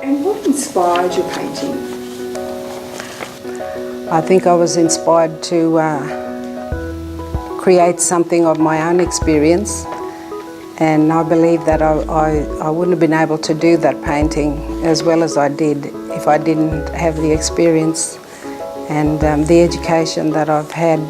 And what inspired your painting? I think I was inspired to create something of my own experience, and I believe that I wouldn't have been able to do that painting as well as I did if I didn't have the experience and the education that I've had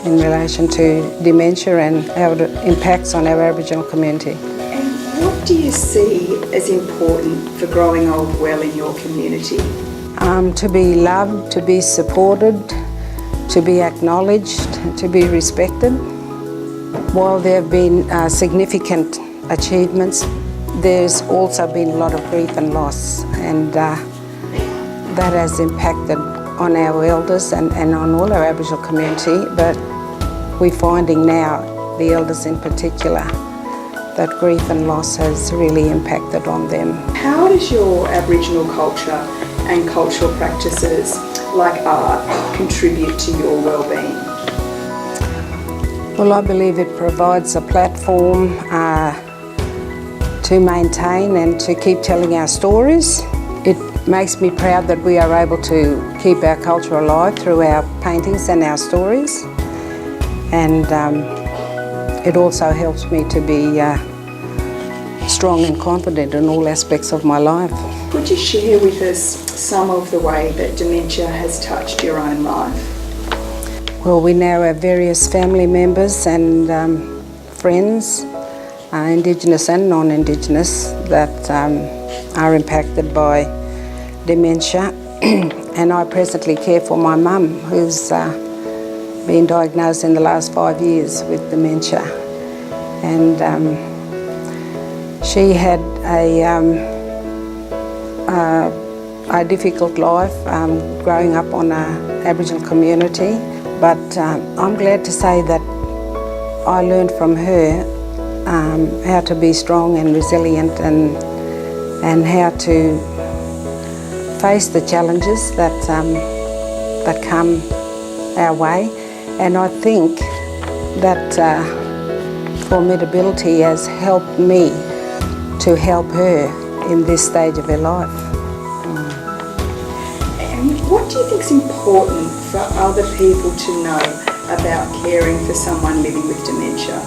in relation to dementia and how it impacts on our Aboriginal community. And what do you see as important for growing old well in your community? To be loved, to be supported, to be acknowledged, to be respected. While there have been significant achievements, there's also been a lot of grief and loss, and that has impacted on our elders and on all our Aboriginal community, but we're finding now, the elders in particular, that grief and loss has really impacted on them. How does your Aboriginal culture and cultural practices like art contribute to your wellbeing? Well, I believe it provides a platform to maintain and to keep telling our stories. It makes me proud that we are able to keep our culture alive through our paintings and our stories. And it also helps me to be strong and confident in all aspects of my life. Could you share with us some of the way that dementia has touched your own life? Well, we now have various family members and friends, Indigenous and non-Indigenous, that are impacted by dementia. And I presently care for my mum, who's been diagnosed in the last 5 years with dementia. And she had a difficult life growing up on an Aboriginal community, but I'm glad to say that I learned from her how to be strong and resilient and how to face the challenges that come our way. And I think that formidability has helped me to help her in this stage of her life. And what do you think is important for other people to know about caring for someone living with dementia?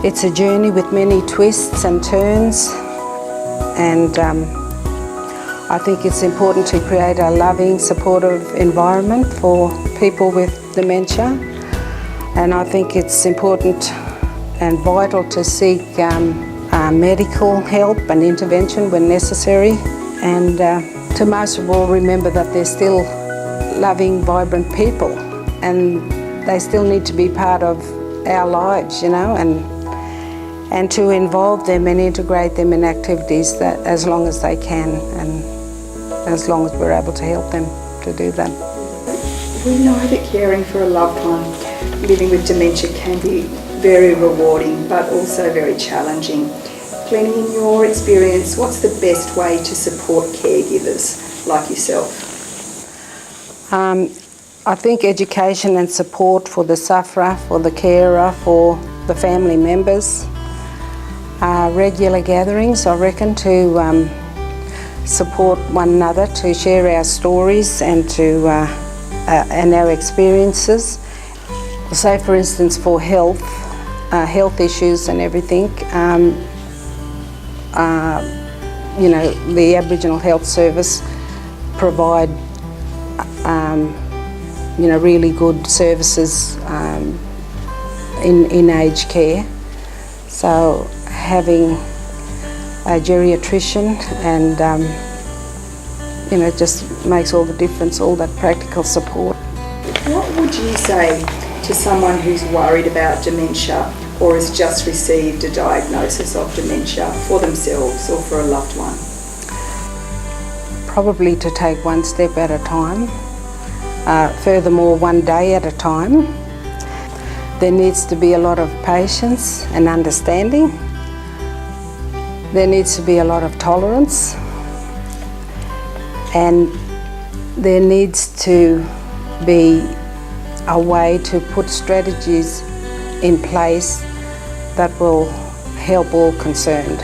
It's a journey with many twists and turns, and I think it's important to create a loving, supportive environment for people with dementia. And I think it's important and vital to seek medical help and intervention when necessary, and to most of all remember that they're still loving, vibrant people, and they still need to be part of our lives, you know, and to involve them and integrate them in activities that as long as they can, and as long as we're able to help them to do that. We know that caring for a loved one living with dementia can be very rewarding but also very challenging. Glenny, in your experience, what's the best way to support caregivers like yourself? I think education and support for the sufferer, for the carer, for the family members. Regular gatherings, I reckon, to support one another, to share our stories and and our experiences. Say, for instance, for health issues and everything, you know, the Aboriginal Health Service provide, you know, really good services in aged care. So having a geriatrician and you know, just makes all the difference, all that practical support. What would you say to someone who's worried about dementia or has just received a diagnosis of dementia for themselves or for a loved one? Probably to take one step at a time, furthermore one day at a time. There needs to be a lot of patience and understanding. There needs to be a lot of tolerance, and there needs to be a way to put strategies in place that will help all concerned.